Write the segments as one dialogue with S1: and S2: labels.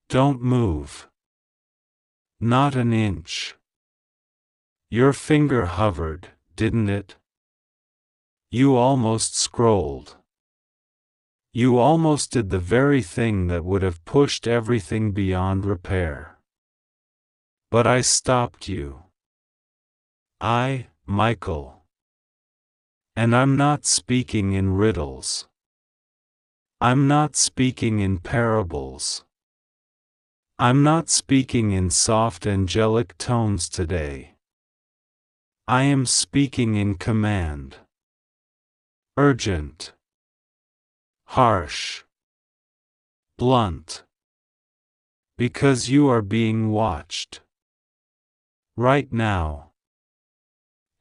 S1: Don't move. Not an inch. Your finger hovered, didn't it? You almost scrolled. You almost did the very thing that would have pushed everything beyond repair. But I stopped you. Michael. And I'm not speaking in riddles. I'm not speaking in parables. I'm not speaking in soft angelic tones today. I am speaking in command. Urgent. Harsh. Blunt. Because you are being watched. Right now.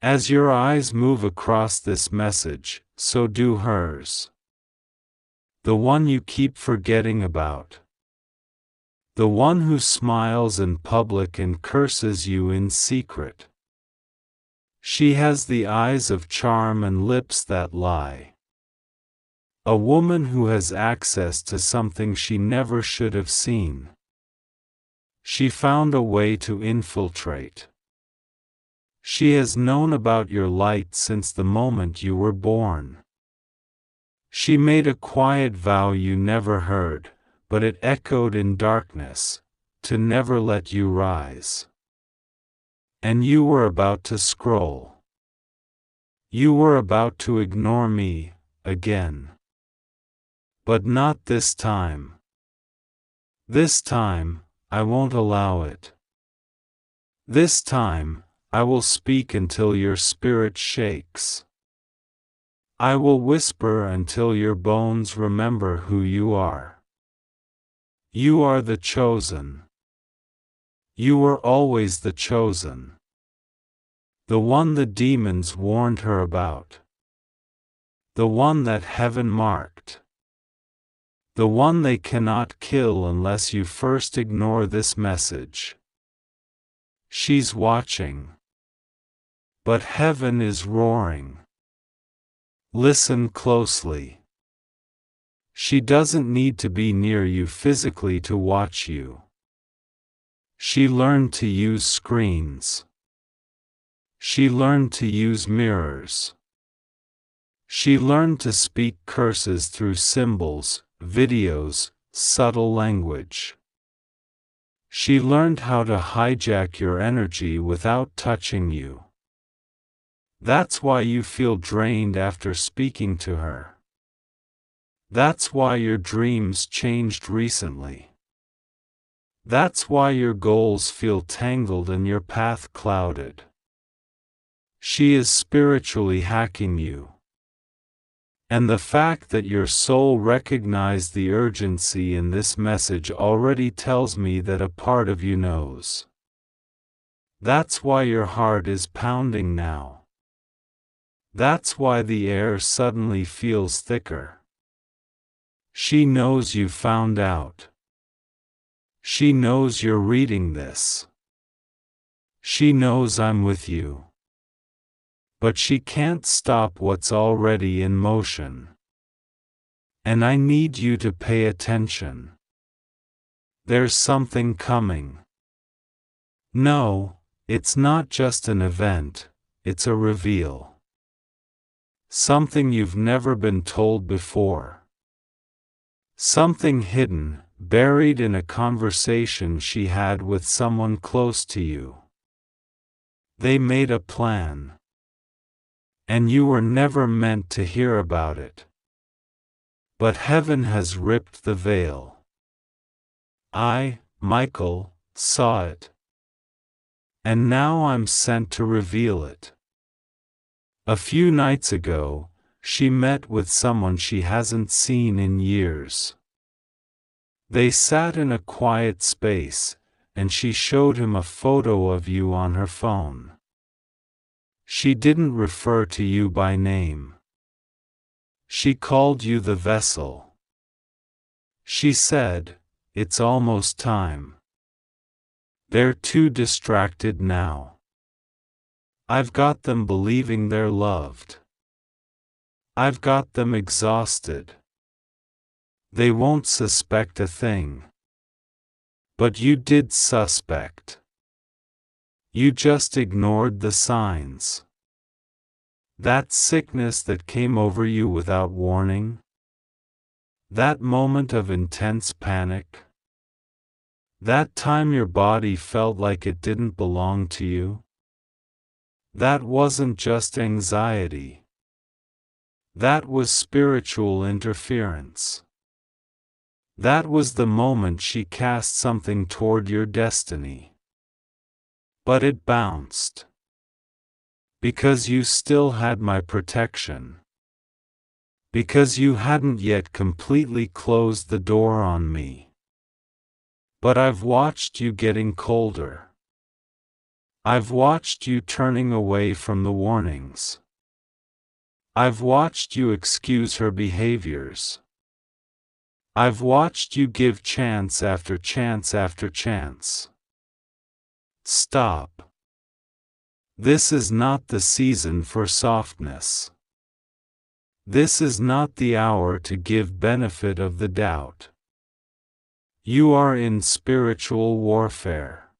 S1: As your eyes move across this message, so do hers. The one you keep forgetting about. The one who smiles in public and curses you in secret. She has the eyes of charm and lips that lie. A woman who has access to something she never should have seen. She found a way to infiltrate. She has known about your light since the moment you were born. She made a quiet vow you never heard, but it echoed in darkness, to never let you rise. And you were about to scroll. You were about to ignore me, again. But not this time. This time, I won't allow it. This time, I will speak until your spirit shakes. I will whisper until your bones remember who you are. You are the chosen. You were always the chosen. The one the demons warned her about. The one that heaven marked. The one they cannot kill unless you first ignore this message. She's watching. But heaven is roaring. Listen closely. She doesn't need to be near you physically to watch you. She learned to use screens. She learned to use mirrors. She learned to speak curses through symbols, videos, subtle language. She learned how to hijack your energy without touching you. That's why you feel drained after speaking to her. That's why your dreams changed recently. That's why your goals feel tangled and your path clouded. She is spiritually hacking you. And the fact that your soul recognized the urgency in this message already tells me that a part of you knows. That's why your heart is pounding now. That's why the air suddenly feels thicker. She knows you found out. She knows you're reading this. She knows I'm with you. But she can't stop what's already in motion. And I need you to pay attention. There's something coming. No, it's not just an event, it's a reveal. Something you've never been told before. Something hidden, buried in a conversation she had with someone close to you. They made a plan. And you were never meant to hear about it. But heaven has ripped the veil. I, Michael, saw it. And now I'm sent to reveal it. A few nights ago, she met with someone she hasn't seen in years. They sat in a quiet space, and she showed him a photo of you on her phone. She didn't refer to you by name. She called you the vessel. She said, "It's almost time. They're too distracted now. I've got them believing they're loved. I've got them exhausted. They won't suspect a thing. But you did suspect. You just ignored the signs. That sickness that came over you without warning? That moment of intense panic? That time your body felt like it didn't belong to you? That wasn't just anxiety. That was spiritual interference. That was the moment she cast something toward your destiny. But it bounced. Because you still had my protection. Because you hadn't yet completely closed the door on me. But I've watched you getting colder. I've watched you turning away from the warnings. I've watched you excuse her behaviors. I've watched you give chance after chance after chance. Stop. This is not the season for softness. This is not the hour to give benefit of the doubt. You are in spiritual warfare.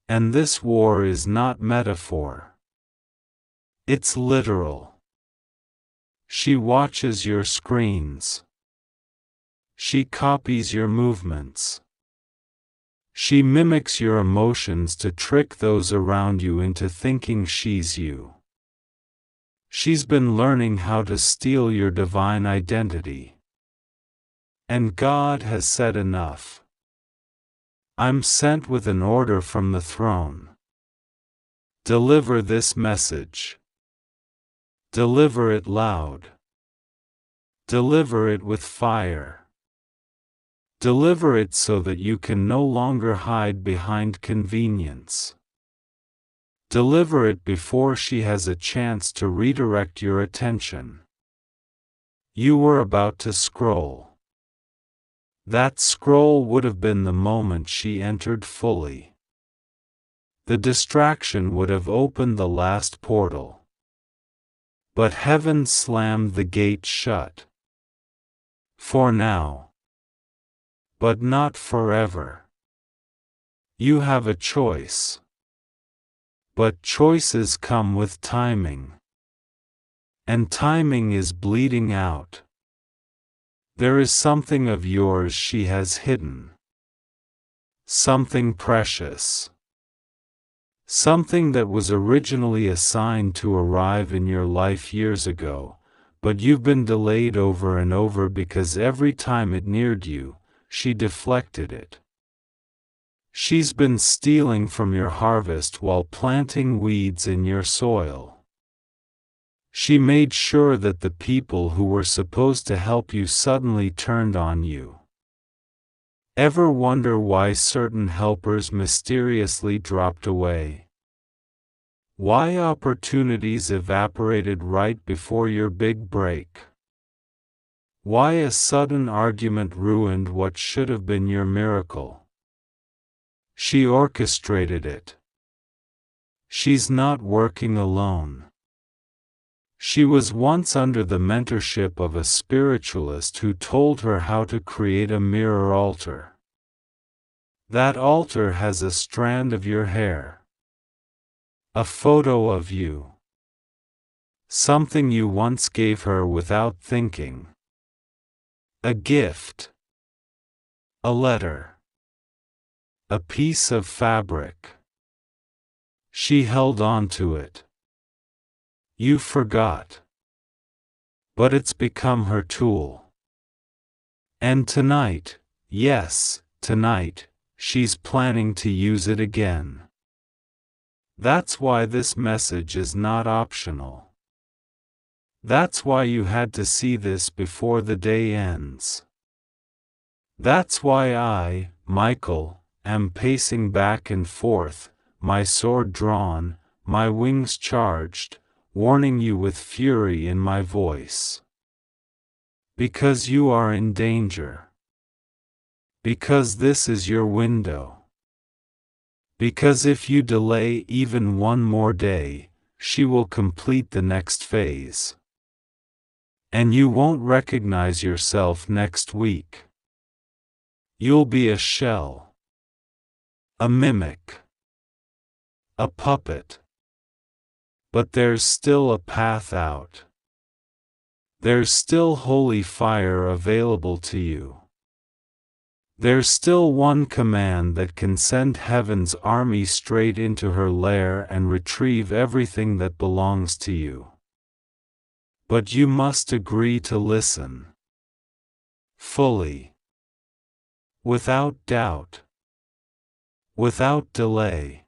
S1: And this war is not metaphor. It's literal. She watches your screens. She copies your movements. She mimics your emotions to trick those around you into thinking she's you. She's been learning how to steal your divine identity. And God has said enough. I'm sent with an order from the throne. Deliver this message. Deliver it loud. Deliver it with fire. Deliver it so that you can no longer hide behind convenience. Deliver it before she has a chance to redirect your attention. You were about to scroll. That scroll would have been the moment she entered fully. The distraction would have opened the last portal. But heaven slammed the gate shut. For now. But not forever. You have a choice. But choices come with timing. And timing is bleeding out. There is something of yours she has hidden. Something precious. Something that was originally assigned to arrive in your life years ago, but you've been delayed over and over because every time it neared you, she deflected it. She's been stealing from your harvest while planting weeds in your soil. She made sure that the people who were supposed to help you suddenly turned on you. Ever wonder why certain helpers mysteriously dropped away? Why opportunities evaporated right before your big break? Why a sudden argument ruined what should have been your miracle? She orchestrated it. She's not working alone. She was once under the mentorship of a spiritualist who told her how to create a mirror altar. That altar has a strand of your hair. A photo of you. Something you once gave her without thinking. A gift. A letter. A piece of fabric. She held on to it. You forgot. But it's become her tool. And tonight, yes, tonight, she's planning to use it again. That's why this message is not optional. That's why you had to see this before the day ends. That's why I, Michael, am pacing back and forth, my sword drawn, my wings charged, warning you with fury in my voice. Because you are in danger. Because this is your window. Because if you delay even one more day, she will complete the next phase. And you won't recognize yourself next week. You'll be a shell. a mimic, a puppet. But there's still a path out. There's still holy fire available to you. There's still one command that can send heaven's army straight into her lair and retrieve everything that belongs to you. But you must agree to listen. Fully. Without doubt. Without delay.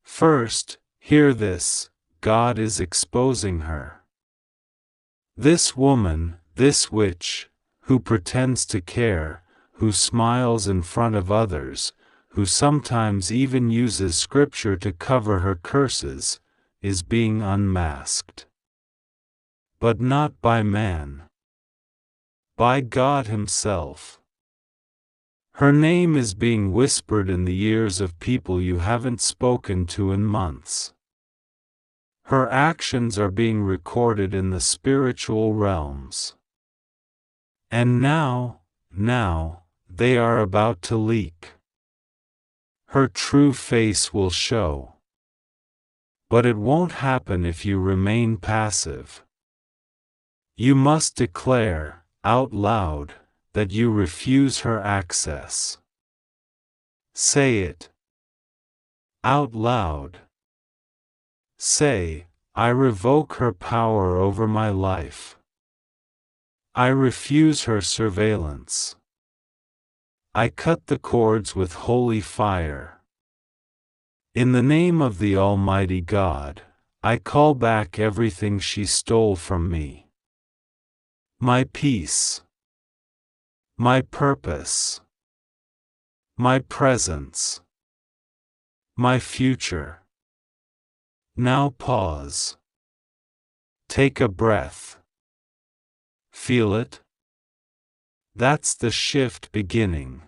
S1: First, hear this: God is exposing her. This woman, this witch, who pretends to care, who smiles in front of others, who sometimes even uses scripture to cover her curses, is being unmasked. But not by man. By God Himself. Her name is being whispered in the ears of people you haven't spoken to in months. Her actions are being recorded in the spiritual realms. And now, they are about to leak. Her true face will show. But it won't happen if you remain passive. You must declare, out loud, that you refuse her access. Say it. Out loud. Say, I revoke her power over my life. I refuse her surveillance. I cut the cords with holy fire. In the name of the Almighty God, I call back everything she stole from me. My peace. My purpose. My presence. My future. Now pause. Take a breath. Feel it? That's the shift beginning.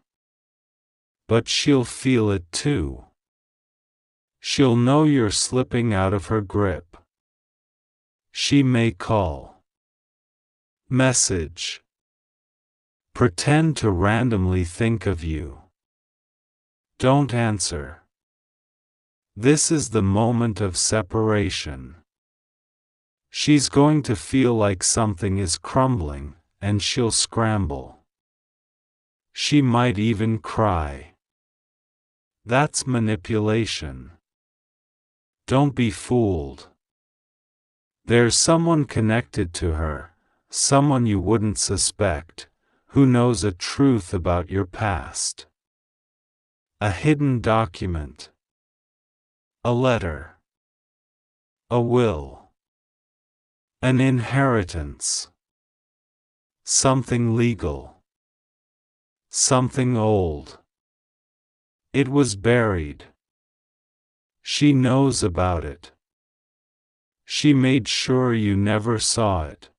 S1: But she'll feel it too. She'll know you're slipping out of her grip. She may call. Message. Pretend to randomly think of you. Don't answer. This is the moment of separation. She's going to feel like something is crumbling, and she'll scramble. She might even cry. That's manipulation. Don't be fooled. There's someone connected to her, someone you wouldn't suspect, who knows a truth about your past. A hidden document. A letter. A will. An inheritance. Something legal. Something old. It was buried. She knows about it. She made sure you never saw it.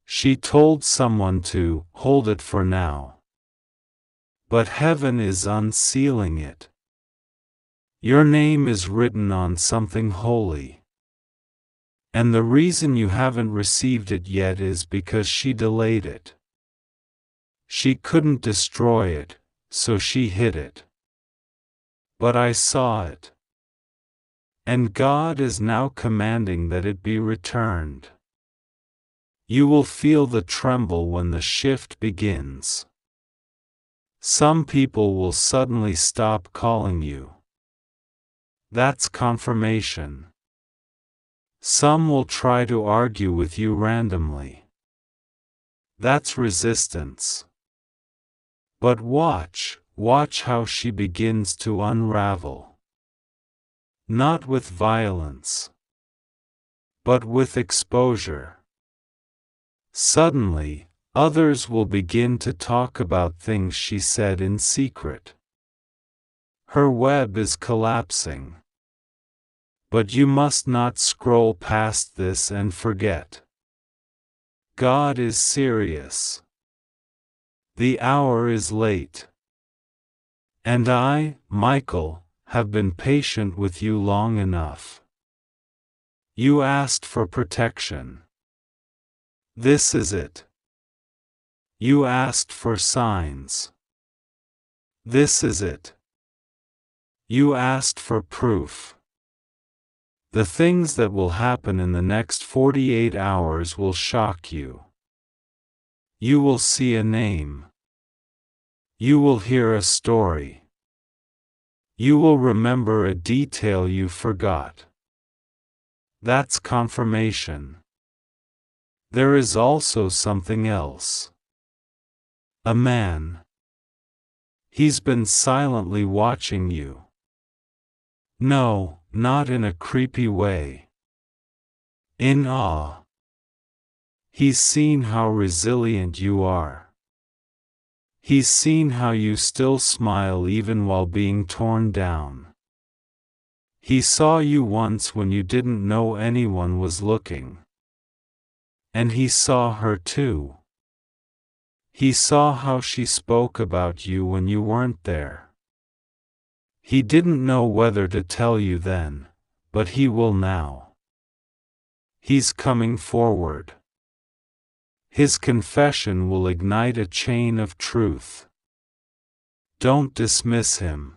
S1: She told someone to hold it for now. But heaven is unsealing it. Your name is written on something holy. And the reason you haven't received it yet is because she delayed it. She couldn't destroy it, so she hid it. But I saw it. And God is now commanding that it be returned. You will feel the tremble when the shift begins. Some people will suddenly stop calling you. That's confirmation. Some will try to argue with you randomly. That's resistance. But watch how she begins to unravel. Not with violence, but with exposure. Suddenly, others will begin to talk about things she said in secret. Her web is collapsing. But you must not scroll past this and forget. God is serious. The hour is late. And I, Michael, have been patient with you long enough. You asked for protection. This is it. You asked for signs. This is it. You asked for proof. The things that will happen in the next 48 hours will shock you. You will see a name. You will hear a story. You will remember a detail you forgot. That's confirmation. There is also something else. A man. He's been silently watching you. No, not in a creepy way. In awe. He's seen how resilient you are. He's seen how you still smile even while being torn down. He saw you once when you didn't know anyone was looking. And he saw her too. He saw how she spoke about you when you weren't there. He didn't know whether to tell you then, but he will now. He's coming forward. His confession will ignite a chain of truth. Don't dismiss him.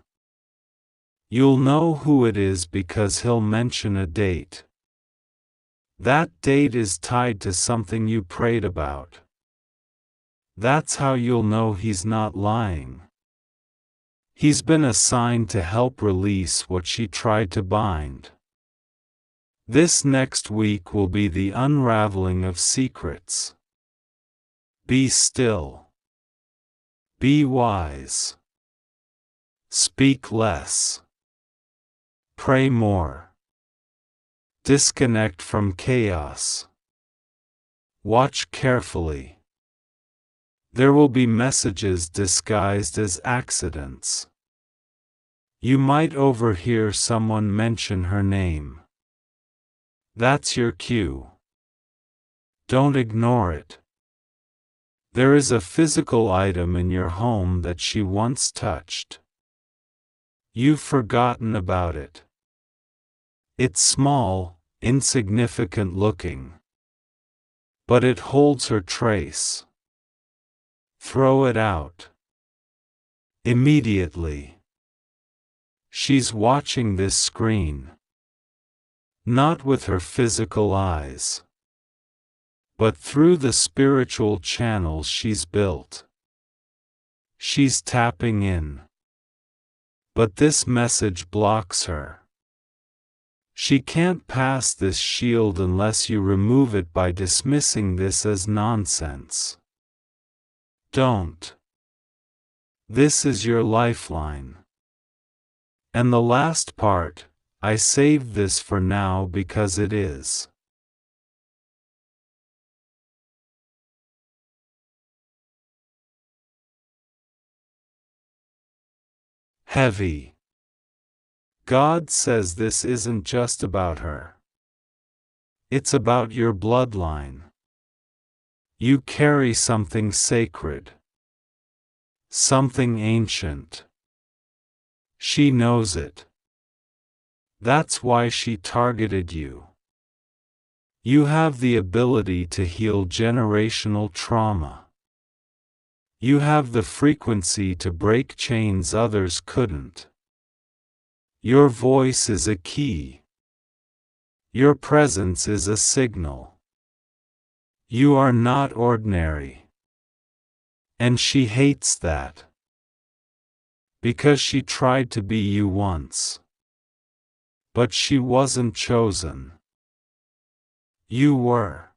S1: You'll know who it is because he'll mention a date. That date is tied to something you prayed about. That's how you'll know he's not lying. He's been assigned to help release what she tried to bind. This next week will be the unraveling of secrets. Be still. Be wise. Speak less. Pray more. Disconnect from chaos. Watch carefully. There will be messages disguised as accidents. You might overhear someone mention her name. That's your cue. Don't ignore it. There is a physical item in your home that she once touched. You've forgotten about it. It's small, insignificant looking. But it holds her trace. Throw it out. Immediately. She's watching this screen. Not with her physical eyes, but through the spiritual channels she's built. She's tapping in. But this message blocks her. She can't pass this shield unless you remove it by dismissing this as nonsense. Don't. This is your lifeline. And the last part, I saved this for now because it is. Heavy. God says this isn't just about her. It's about your bloodline. You carry something sacred. Something ancient. She knows it. That's why she targeted you. You have the ability to heal generational trauma. You have the frequency to break chains others couldn't. Your voice is a key. Your presence is a signal. You are not ordinary. And she hates that. Because she tried to be you once. But she wasn't chosen. You were.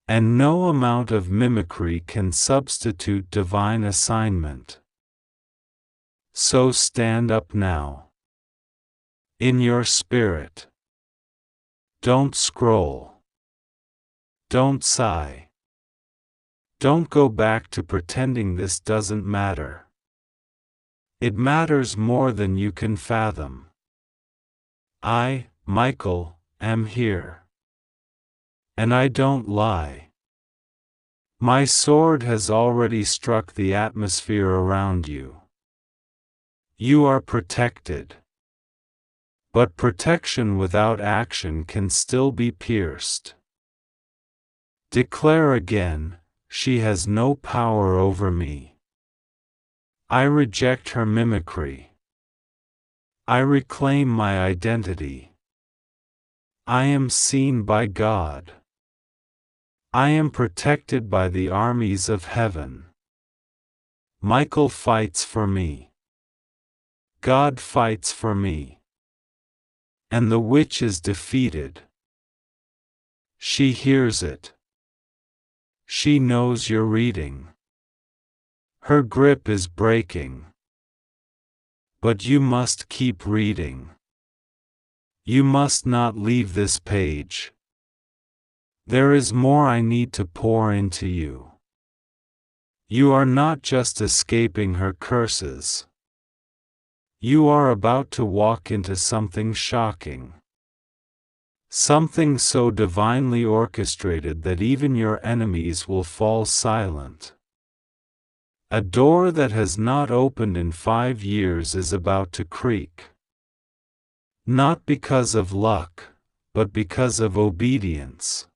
S1: And no amount of mimicry can substitute divine assignment. So stand up now. In your spirit. Don't scroll. Don't sigh. Don't go back to pretending this doesn't matter. It matters more than you can fathom. I, Michael, am here. And I don't lie. My sword has already struck the atmosphere around you. You are protected. But protection without action can still be pierced. Declare again, she has no power over me. I reject her mimicry. I reclaim my identity. I am seen by God. I am protected by the armies of heaven. Michael fights for me. God fights for me. And the witch is defeated. She hears it. She knows you're reading. Her grip is breaking. But you must keep reading. You must not leave this page. There is more I need to pour into you. You are not just escaping her curses. You are about to walk into something shocking. Something so divinely orchestrated that even your enemies will fall silent. A door that has not opened in 5 years is about to creak. Not because of luck, but because of obedience.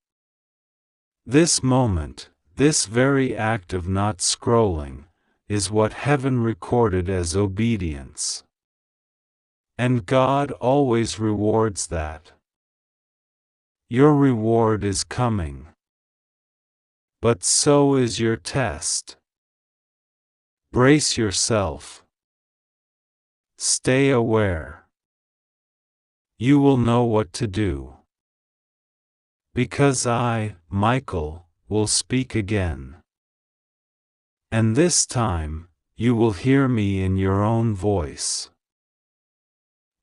S1: This moment, this very act of not scrolling, is what heaven recorded as obedience. And God always rewards that. Your reward is coming. But so is your test. Brace yourself. Stay aware. You will know what to do. Because I, Michael, will speak again. And this time, you will hear me in your own voice.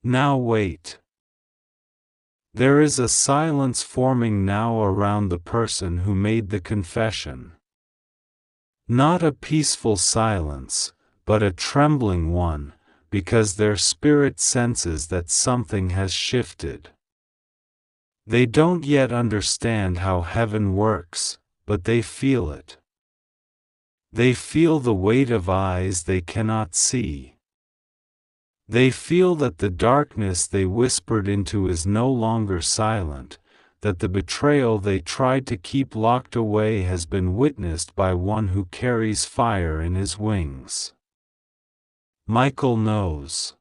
S1: Now wait. There is a silence forming now around the person who made the confession. Not a peaceful silence, but a trembling one, because their spirit senses that something has shifted. They don't yet understand how heaven works, but they feel it. They feel the weight of eyes they cannot see. They feel that the darkness they whispered into is no longer silent, that the betrayal they tried to keep locked away has been witnessed by one who carries fire in his wings. Michael knows.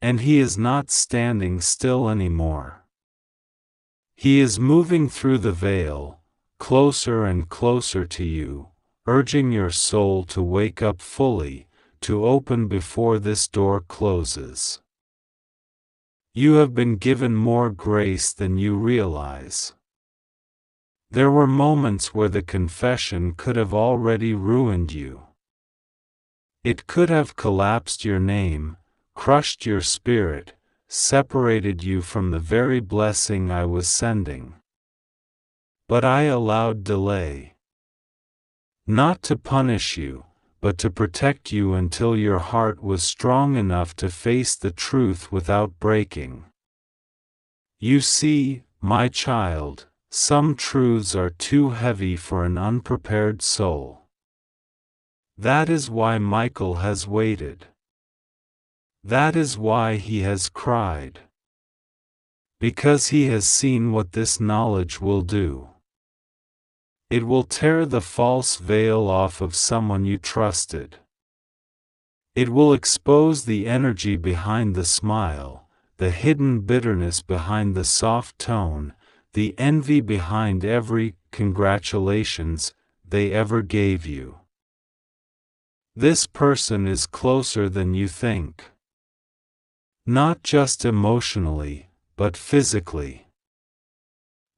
S1: And he is not standing still anymore. He is moving through the veil, closer and closer to you, urging your soul to wake up fully, to open before this door closes. You have been given more grace than you realize. There were moments where the confession could have already ruined you. It could have collapsed your name, crushed your spirit, separated you from the very blessing I was sending. But I allowed delay. Not to punish you, but to protect you until your heart was strong enough to face the truth without breaking. You see, my child, some truths are too heavy for an unprepared soul. That is why Michael has waited. That is why he has cried. Because he has seen what this knowledge will do. It will tear the false veil off of someone you trusted. It will expose the energy behind the smile, the hidden bitterness behind the soft tone, the envy behind every congratulations they ever gave you. This person is closer than you think. Not just emotionally, but physically.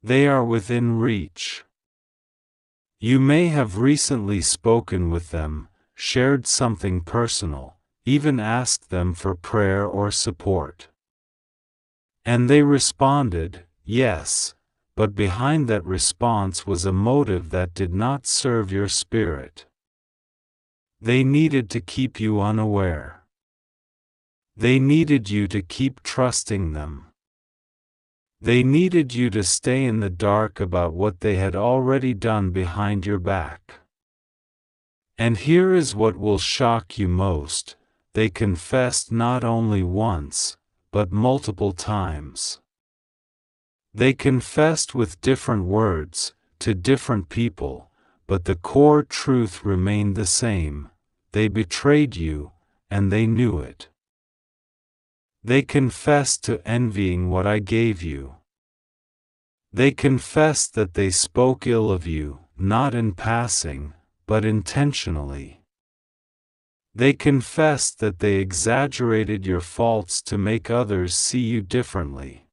S1: They are within reach. You may have recently spoken with them, shared something personal, even asked them for prayer or support. And they responded, yes, but behind that response was a motive that did not serve your spirit. They needed to keep you unaware. They needed you to keep trusting them. They needed you to stay in the dark about what they had already done behind your back. And here is what will shock you most: they confessed not only once, but multiple times. They confessed with different words, to different people, but the core truth remained the same: they betrayed you, and they knew it. They confessed to envying what I gave you. They confessed that they spoke ill of you, not in passing, but intentionally. They confessed that they exaggerated your faults to make others see you differently.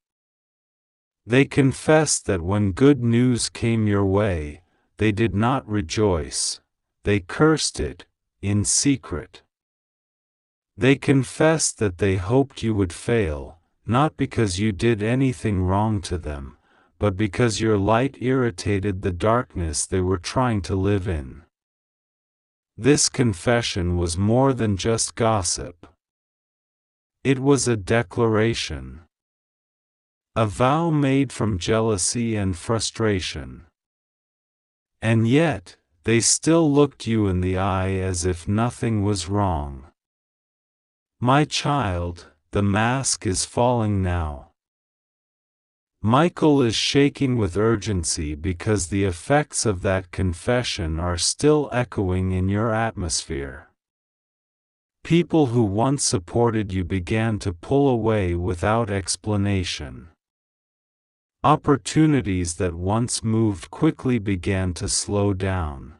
S1: They confessed that when good news came your way, they did not rejoice, they cursed it, in secret. They confessed that they hoped you would fail, not because you did anything wrong to them, but because your light irritated the darkness they were trying to live in. This confession was more than just gossip. It was a declaration. A vow made from jealousy and frustration. And yet, they still looked you in the eye as if nothing was wrong. My child, the mask is falling now. Michael is shaking with urgency because the effects of that confession are still echoing in your atmosphere. People who once supported you began to pull away without explanation. Opportunities that once moved quickly began to slow down.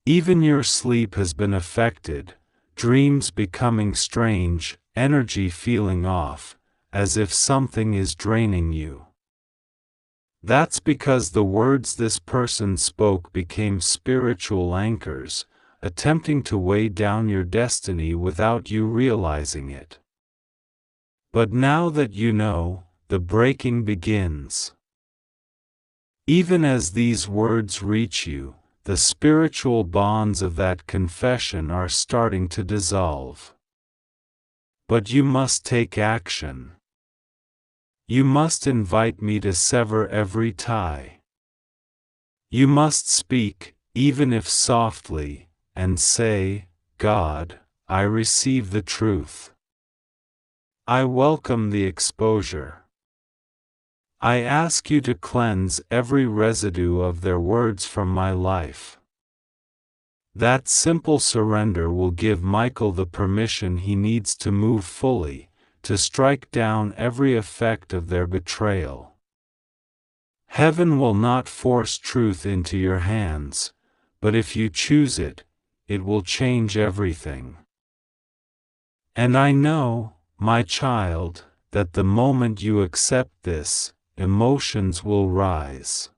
S1: Even your sleep has been affected, dreams becoming strange, energy feeling off, as if something is draining you. That's because the words this person spoke became spiritual anchors, attempting to weigh down your destiny without you realizing it. But now that you know, the breaking begins. Even as these words reach you, the spiritual bonds of that confession are starting to dissolve. But you must take action. You must invite me to sever every tie. You must speak, even if softly, and say, God, I receive the truth. I welcome the exposure. I ask you to cleanse every residue of their words from my life. That simple surrender will give Michael the permission he needs to move fully, to strike down every effect of their betrayal. Heaven will not force truth into your hands, but if you choose it, it will change everything. And I know, my child, that the moment you accept this, emotions will rise.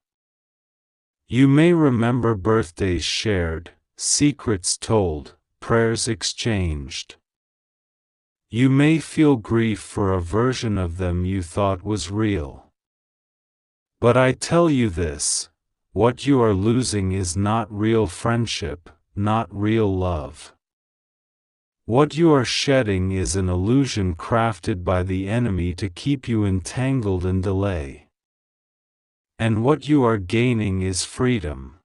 S1: You may remember birthdays shared, secrets told, prayers exchanged. You may feel grief for a version of them you thought was real. But I tell you this, what you are losing is not real friendship, not real love. What you are shedding is an illusion crafted by the enemy to keep you entangled in delay. And what you are gaining is freedom.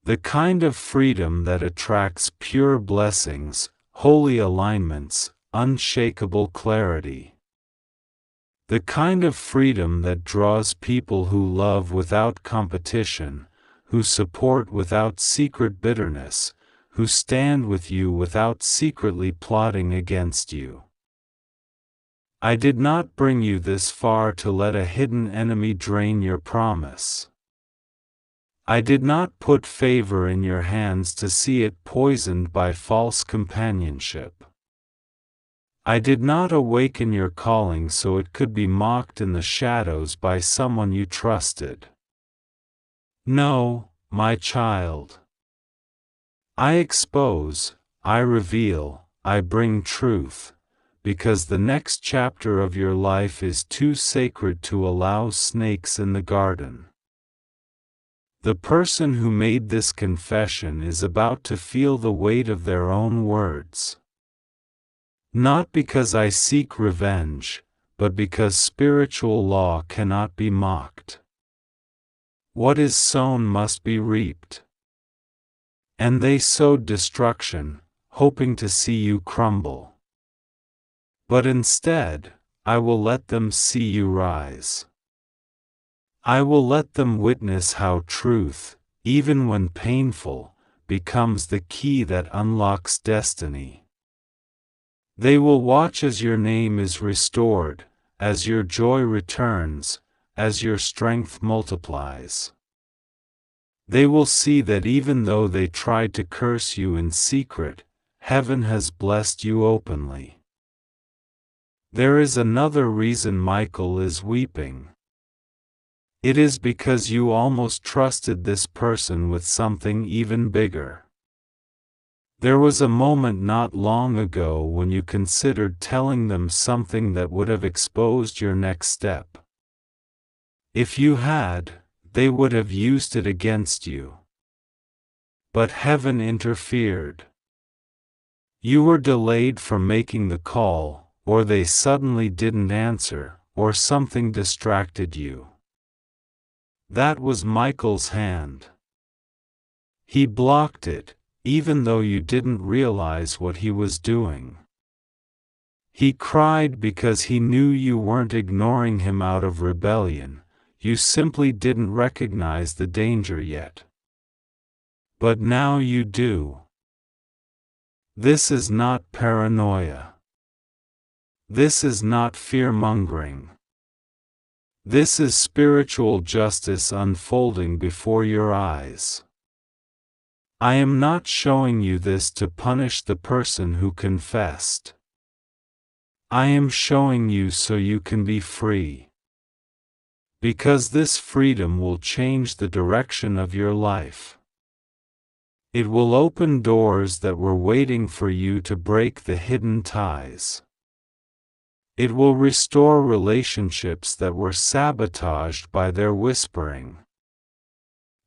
S1: The kind of freedom that attracts pure blessings, holy alignments, unshakable clarity. The kind of freedom that draws people who love without competition, who support without secret bitterness, who stand with you without secretly plotting against you. I did not bring you this far to let a hidden enemy drain your promise. I did not put favor in your hands to see it poisoned by false companionship. I did not awaken your calling so it could be mocked in the shadows by someone you trusted. No, my child. I expose, I reveal, I bring truth, because the next chapter of your life is too sacred to allow snakes in the garden. The person who made this confession is about to feel the weight of their own words. Not because I seek revenge, but because spiritual law cannot be mocked. What is sown must be reaped. And they sowed destruction, hoping to see you crumble. But instead, I will let them see you rise. I will let them witness how truth, even when painful, becomes the key that unlocks destiny. They will watch as your name is restored, as your joy returns, as your strength multiplies. They will see that even though they tried to curse you in secret, heaven has blessed you openly. There is another reason Michael is weeping. It is because you almost trusted this person with something even bigger. There was a moment not long ago when you considered telling them something that would have exposed your next step. If you had, they would have used it against you. But heaven interfered. You were delayed from making the call, or they suddenly didn't answer, or something distracted you. That was Michael's hand. He blocked it, even though you didn't realize what he was doing. He cried because he knew you weren't ignoring him out of rebellion, you simply didn't recognize the danger yet. But now you do. This is not paranoia. This is not fear-mongering. This is spiritual justice unfolding before your eyes. I am not showing you this to punish the person who confessed. I am showing you so you can be free. Because this freedom will change the direction of your life. It will open doors that were waiting for you to break the hidden ties. It will restore relationships that were sabotaged by their whispering.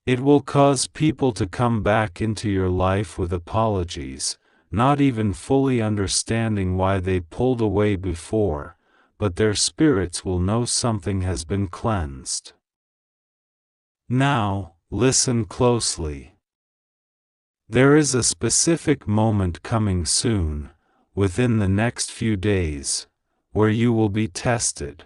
S1: It will cause people to come back into your life with apologies, not even fully understanding why they pulled away before, but their spirits will know something has been cleansed. Now, listen closely. There is a specific moment coming soon, within the next few days, where you will be tested.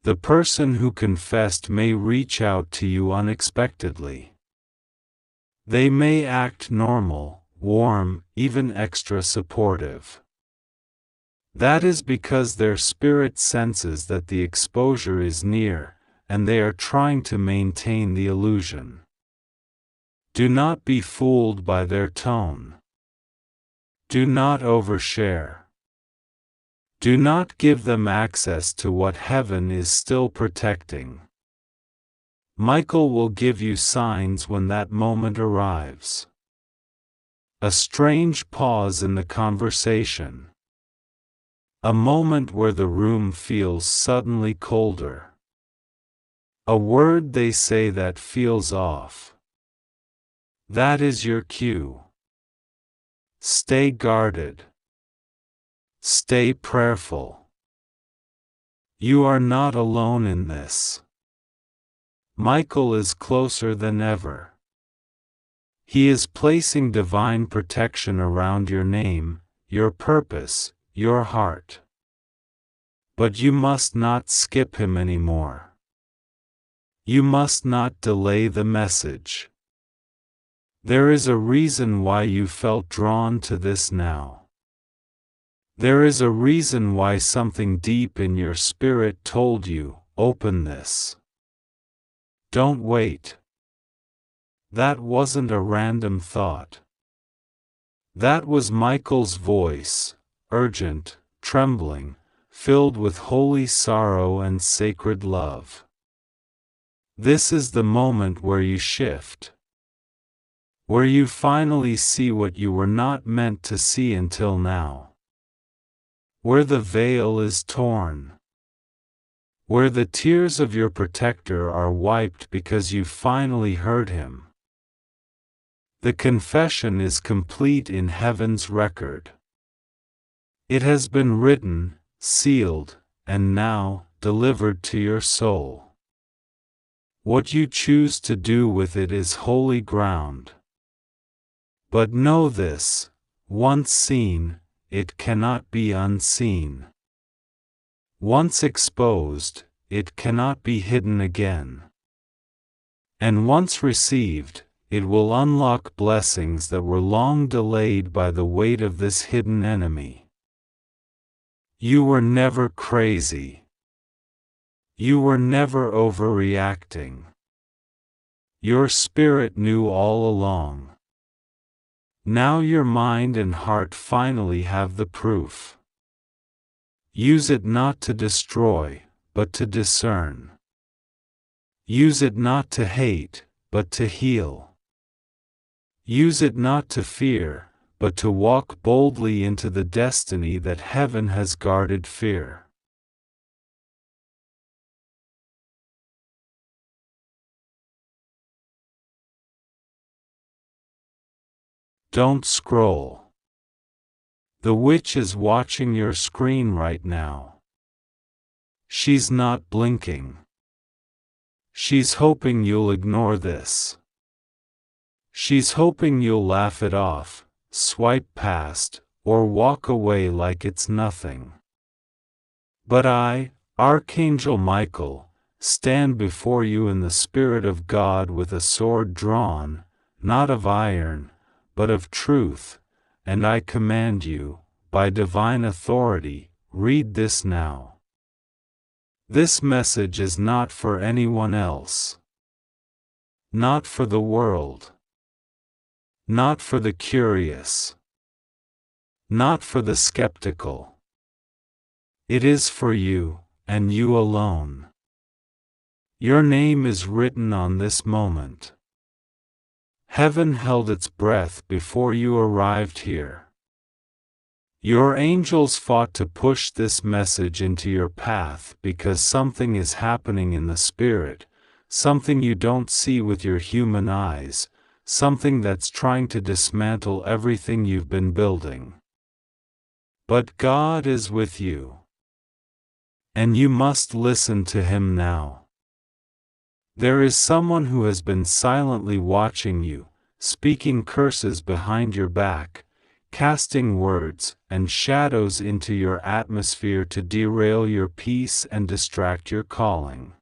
S1: The person who confessed may reach out to you unexpectedly. They may act normal, warm, even extra supportive. That is because their spirit senses that the exposure is near, and they are trying to maintain the illusion. Do not be fooled by their tone. Do not overshare. Do not give them access to what heaven is still protecting. Michael will give you signs when that moment arrives. A strange pause in the conversation. A moment where the room feels suddenly colder. A word they say that feels off. That is your cue. Stay guarded. Stay prayerful. You are not alone in this. Michael is closer than ever. He is placing divine protection around your name, your purpose, your heart. But you must not skip him anymore. You must not delay the message. There is a reason why you felt drawn to this now. There is a reason why something deep in your spirit told you, open this. Don't wait. That wasn't a random thought. That was Michael's voice, urgent, trembling, filled with holy sorrow and sacred love. This is the moment where you shift. Where you finally see what you were not meant to see until now. Where the veil is torn. Where the tears of your protector are wiped because you finally heard him. The confession is complete in heaven's record. It has been written, sealed, and now delivered to your soul. What you choose to do with it is holy ground. But know this, once seen, it cannot be unseen. Once exposed, it cannot be hidden again. And once received, it will unlock blessings that were long delayed by the weight of this hidden enemy. You were never crazy. You were never overreacting. Your spirit knew all along. Now your mind and heart finally have the proof. Use it not to destroy, but to discern. Use it not to hate, but to heal. Use it not to fear, but to walk boldly into the destiny that heaven has guarded fear. Don't scroll. The witch is watching your screen right now. She's not blinking. She's hoping you'll ignore this. She's hoping you'll laugh it off, swipe past, or walk away like it's nothing. But I, Archangel Michael, stand before you in the Spirit of God with a sword drawn, not of iron, but of truth, and I command you, by divine authority, read this now. This message is not for anyone else. Not for the world. Not for the curious. Not for the skeptical. It is for you, and you alone. Your name is written on this moment. Heaven held its breath before you arrived here. Your angels fought to push this message into your path because something is happening in the spirit, something you don't see with your human eyes, something that's trying to dismantle everything you've been building. But God is with you. And you must listen to Him now. There is someone who has been silently watching you, speaking curses behind your back, casting words and shadows into your atmosphere to derail your peace and distract your calling.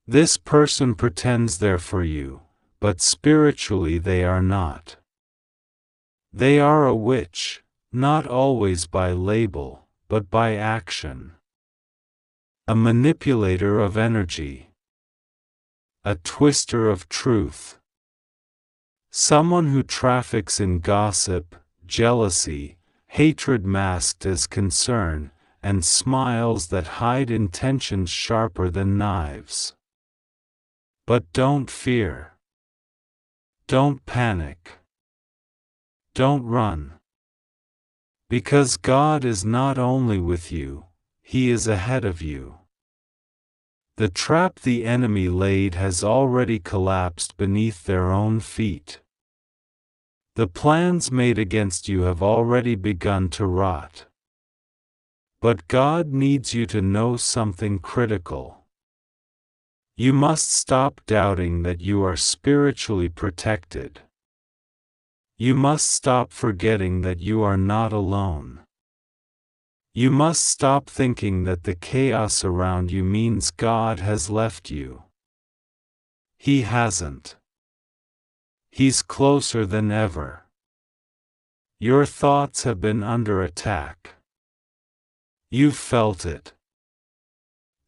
S1: This person pretends they're for you, but spiritually they are not. They are a witch, not always by label, but by action. A manipulator of energy. A twister of truth. Someone who traffics in gossip, jealousy, hatred masked as concern, and smiles that hide intentions sharper than knives. But don't fear. Don't panic. Don't run. Because God is not only with you, He is ahead of you. The trap the enemy laid has already collapsed beneath their own feet. The plans made against you have already begun to rot. But God needs you to know something critical. You must stop doubting that you are spiritually protected. You must stop forgetting that you are not alone. You must stop thinking that the chaos around you means God has left you. He hasn't. He's closer than ever. Your thoughts have been under attack. You've felt it.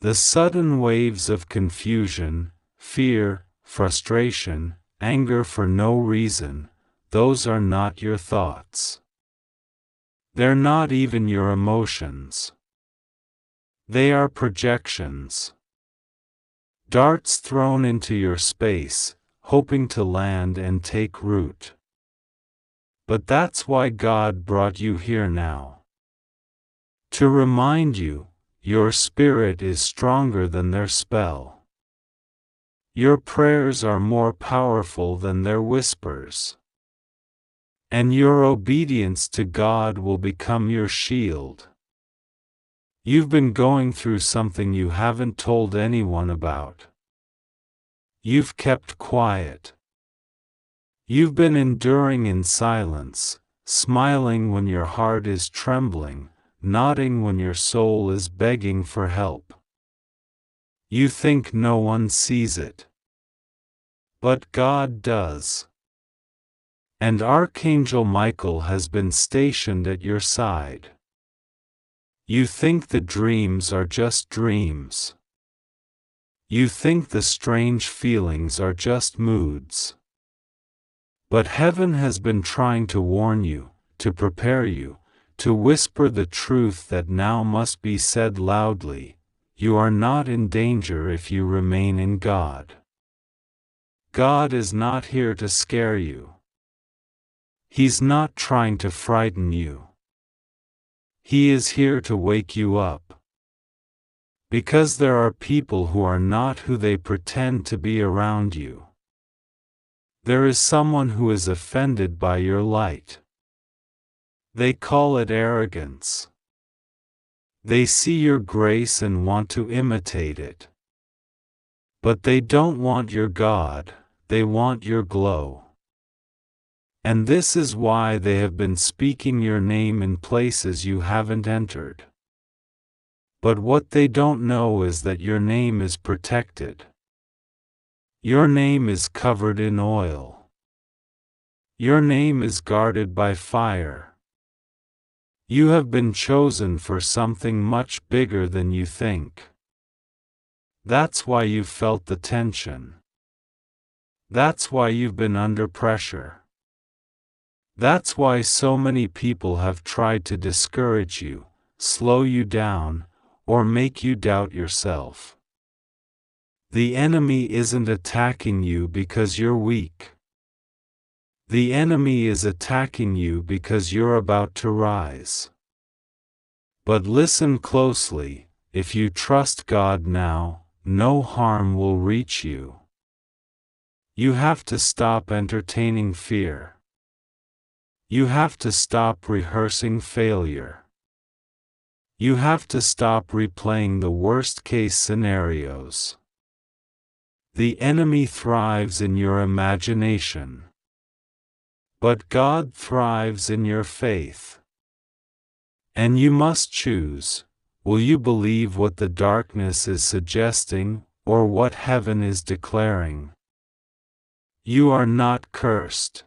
S1: The sudden waves of confusion, fear, frustration, anger for no reason, those are not your thoughts. They're not even your emotions. They are projections. Darts thrown into your space, hoping to land and take root. But that's why God brought you here now. To remind you, your spirit is stronger than their spell. Your prayers are more powerful than their whispers. And your obedience to God will become your shield. You've been going through something you haven't told anyone about. You've kept quiet. You've been enduring in silence, smiling when your heart is trembling, nodding when your soul is begging for help. You think no one sees it. But God does. And Archangel Michael has been stationed at your side. You think the dreams are just dreams. You think the strange feelings are just moods. But heaven has been trying to warn you, to prepare you, to whisper the truth that now must be said loudly. You are not in danger if you remain in God. God is not here to scare you. He's not trying to frighten you. He is here to wake you up. Because there are people who are not who they pretend to be around you. There is someone who is offended by your light. They call it arrogance. They see your grace and want to imitate it. But they don't want your God, they want your glow. And this is why they have been speaking your name in places you haven't entered. But what they don't know is that your name is protected. Your name is covered in oil. Your name is guarded by fire. You have been chosen for something much bigger than you think. That's why you've felt the tension. That's why you've been under pressure. That's why so many people have tried to discourage you, slow you down, or make you doubt yourself. The enemy isn't attacking you because you're weak. The enemy is attacking you because you're about to rise. But listen closely, if you trust God now, no harm will reach you. You have to stop entertaining fear. You have to stop rehearsing failure. You have to stop replaying the worst-case scenarios. The enemy thrives in your imagination. But God thrives in your faith. And you must choose, will you believe what the darkness is suggesting, or what heaven is declaring? You are not cursed.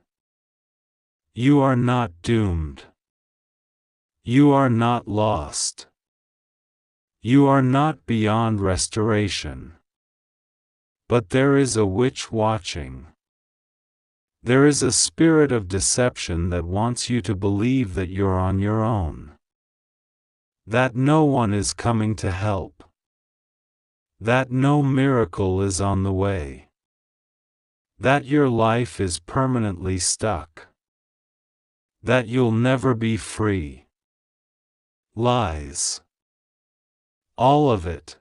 S1: You are not doomed. You are not lost. You are not beyond restoration. But there is a witch watching. There is a spirit of deception that wants you to believe that you're on your own. That no one is coming to help. That no miracle is on the way. That your life is permanently stuck. That you'll never be free. Lies. All of it.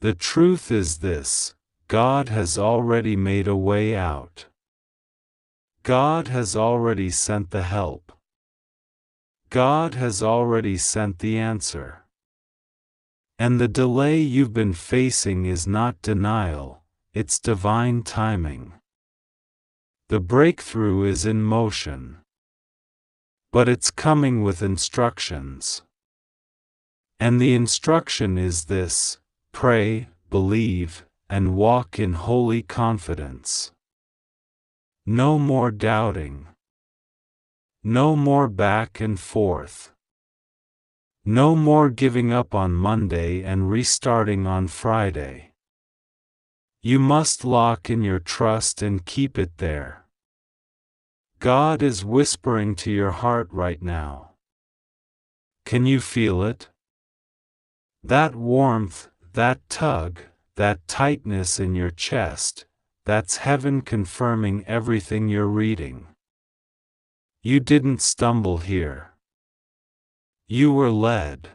S1: The truth is this: God has already made a way out. God has already sent the help. God has already sent the answer. And the delay you've been facing is not denial, it's divine timing. The breakthrough is in motion. But it's coming with instructions. And the instruction is this: pray, believe, and walk in holy confidence. No more doubting. No more back and forth. No more giving up on Monday and restarting on Friday. You must lock in your trust and keep it there. God is whispering to your heart right now. Can you feel it? That warmth, that tug, that tightness in your chest, that's heaven confirming everything you're reading. You didn't stumble here. You were led.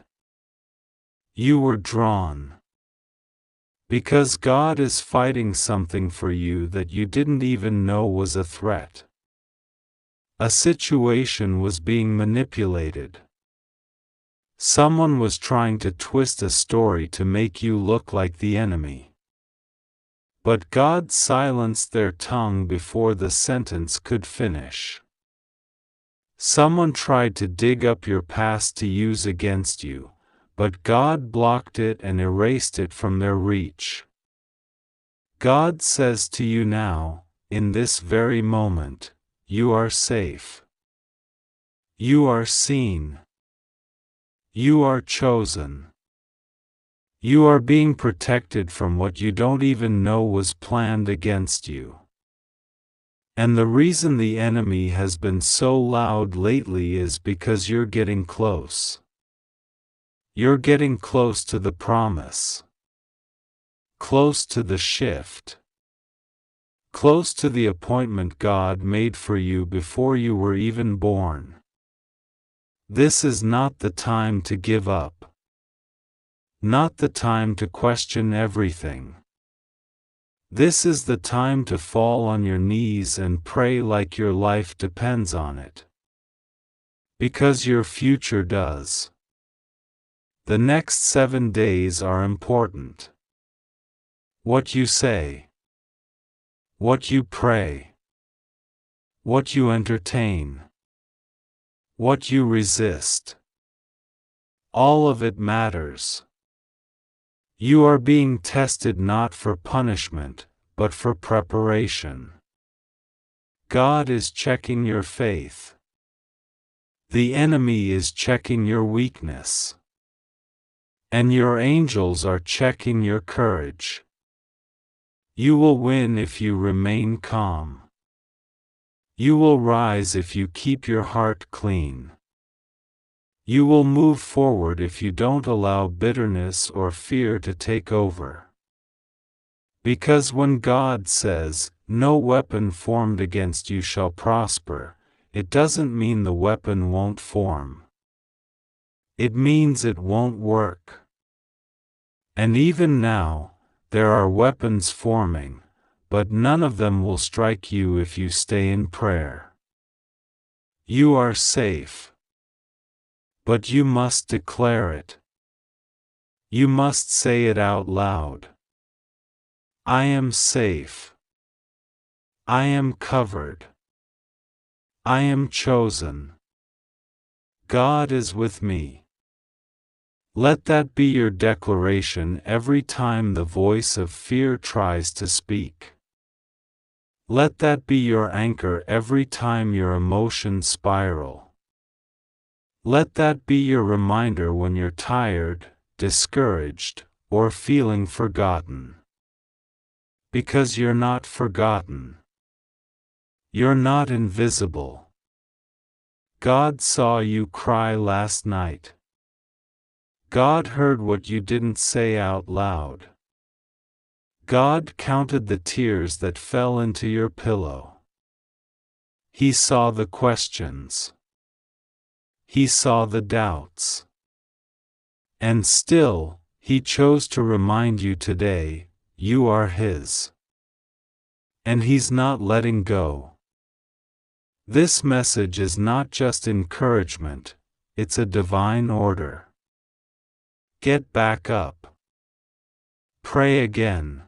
S1: You were drawn. Because God is fighting something for you that you didn't even know was a threat. A situation was being manipulated. Someone was trying to twist a story to make you look like the enemy. But God silenced their tongue before the sentence could finish. Someone tried to dig up your past to use against you, but God blocked it and erased it from their reach. God says to you now, in this very moment, you are safe. You are seen. You are chosen. You are being protected from what you don't even know was planned against you. And the reason the enemy has been so loud lately is because you're getting close. You're getting close to the promise. Close to the shift. Close to the appointment God made for you before you were even born. This is not the time to give up. Not the time to question everything. This is the time to fall on your knees and pray like your life depends on it. Because your future does. The next 7 days are important. What you say. What you pray. What you entertain. What you resist. All of it matters. You are being tested not for punishment, but for preparation. God is checking your faith. The enemy is checking your weakness. And your angels are checking your courage. You will win if you remain calm. You will rise if you keep your heart clean. You will move forward if you don't allow bitterness or fear to take over. Because when God says, "No weapon formed against you shall prosper," it doesn't mean the weapon won't form. It means it won't work. And even now, there are weapons forming, but none of them will strike you if you stay in prayer. You are safe. But you must declare it. You must say it out loud. I am safe. I am covered. I am chosen. God is with me. Let that be your declaration every time the voice of fear tries to speak. Let that be your anchor every time your emotions spiral. Let that be your reminder when you're tired, discouraged, or feeling forgotten. Because you're not forgotten. You're not invisible. God saw you cry last night. God heard what you didn't say out loud. God counted the tears that fell into your pillow. He saw the questions. He saw the doubts. And still, He chose to remind you today, you are His. And He's not letting go. This message is not just encouragement, it's a divine order. Get back up. Pray again.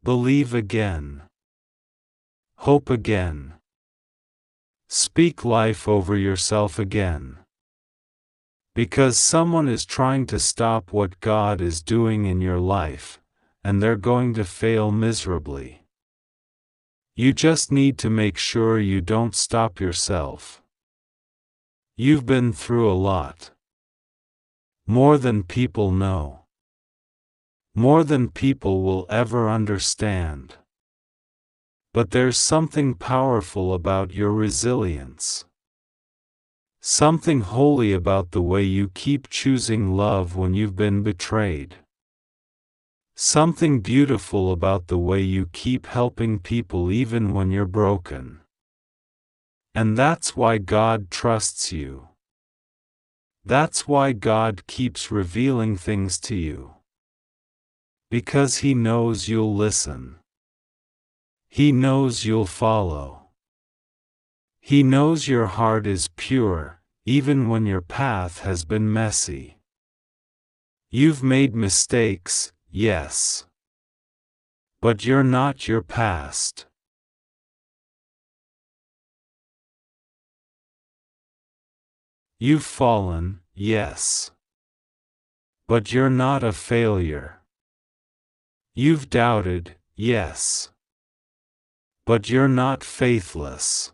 S1: Believe again. Hope again. Speak life over yourself again. Because someone is trying to stop what God is doing in your life, and they're going to fail miserably. You just need to make sure you don't stop yourself. You've been through a lot. More than people know. More than people will ever understand. But there's something powerful about your resilience. Something holy about the way you keep choosing love when you've been betrayed. Something beautiful about the way you keep helping people even when you're broken. And that's why God trusts you. That's why God keeps revealing things to you. Because He knows you'll listen. He knows you'll follow. He knows your heart is pure, even when your path has been messy. You've made mistakes, yes. But you're not your past. You've fallen, yes. But you're not a failure. You've doubted, yes. But you're not faithless.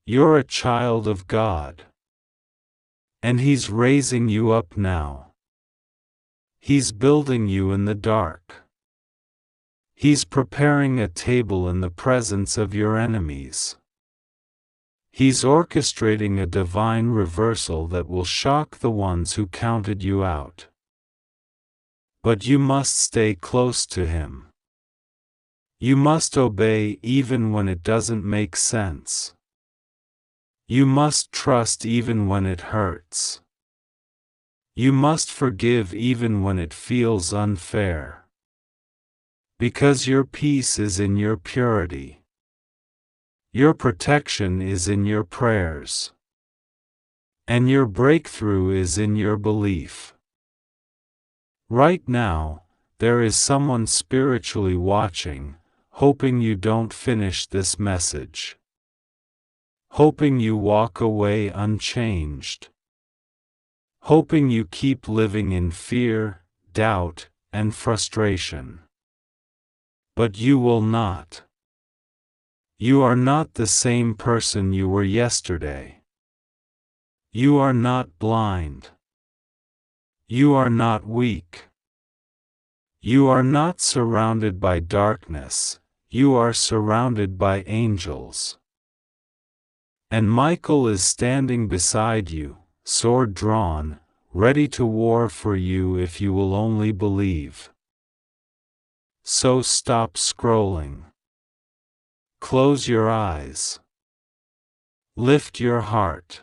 S1: You're a child of God. And He's raising you up now. He's building you in the dark. He's preparing a table in the presence of your enemies. He's orchestrating a divine reversal that will shock the ones who counted you out. But you must stay close to Him. You must obey even when it doesn't make sense. You must trust even when it hurts. You must forgive even when it feels unfair. Because your peace is in your purity. Your protection is in your prayers. And your breakthrough is in your belief. Right now, there is someone spiritually watching, hoping you don't finish this message. Hoping you walk away unchanged. Hoping you keep living in fear, doubt, and frustration. But you will not. You are not the same person you were yesterday. You are not blind. You are not weak. You are not surrounded by darkness, you are surrounded by angels. And Michael is standing beside you, sword drawn, ready to war for you if you will only believe. So stop scrolling. Close your eyes. Lift your heart.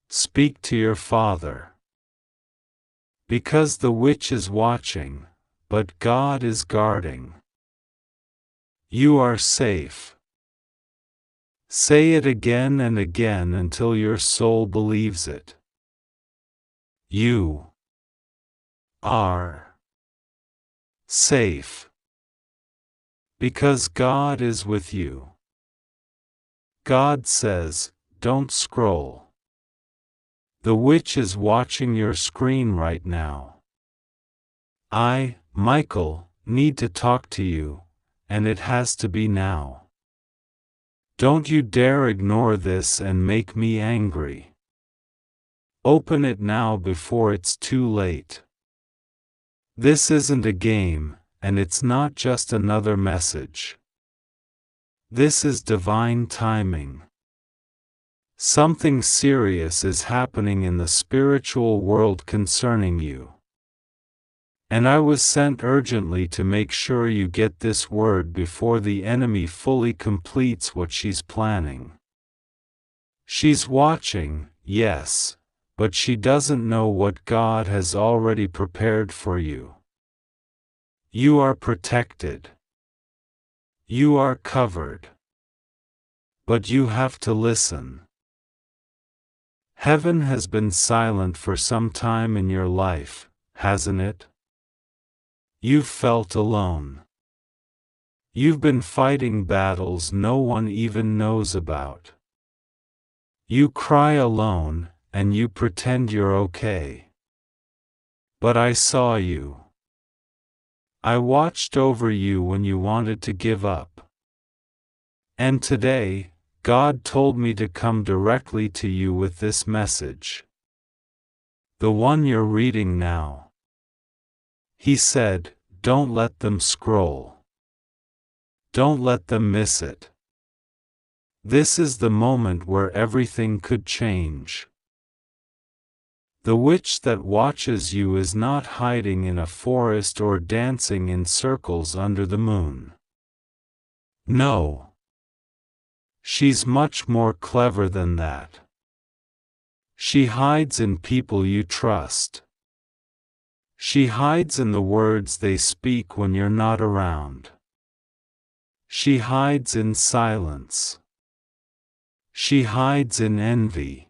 S1: Speak to your Father. Because the witch is watching, but God is guarding. You are safe. Say it again and again until your soul believes it. You are safe. Because God is with you. God says, don't scroll. The witch is watching your screen right now. I, Michael, need to talk to you, and it has to be now. Don't you dare ignore this and make me angry. Open it now before it's too late. This isn't a game, and it's not just another message. This is divine timing. Something serious is happening in the spiritual world concerning you. And I was sent urgently to make sure you get this word before the enemy fully completes what she's planning. She's watching, yes, but she doesn't know what God has already prepared for you. You are protected. You are covered. But you have to listen. Heaven has been silent for some time in your life, hasn't it? You've felt alone. You've been fighting battles no one even knows about. You cry alone, and you pretend you're okay. But I saw you. I watched over you when you wanted to give up. And today, God told me to come directly to you with this message. The one you're reading now. He said, don't let them scroll. Don't let them miss it. This is the moment where everything could change. The witch that watches you is not hiding in a forest or dancing in circles under the moon. No. She's much more clever than that. She hides in people you trust. She hides in the words they speak when you're not around. She hides in silence. She hides in envy.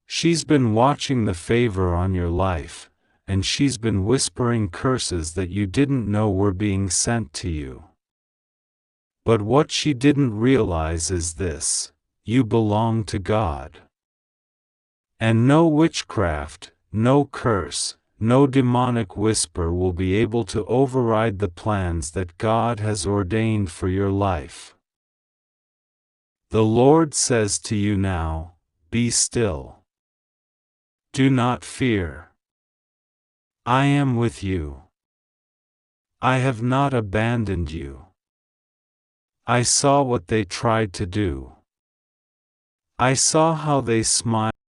S1: She's been watching the favor on your life, and she's been whispering curses that you didn't know were being sent to you. But what she didn't realize is this: you belong to God. And no witchcraft, no curse, no demonic whisper will be able to override the plans that God has ordained for your life. The Lord says to you now, be still. Do not fear. I am with you. I have not abandoned you. I saw what they tried to do. I saw how they smiled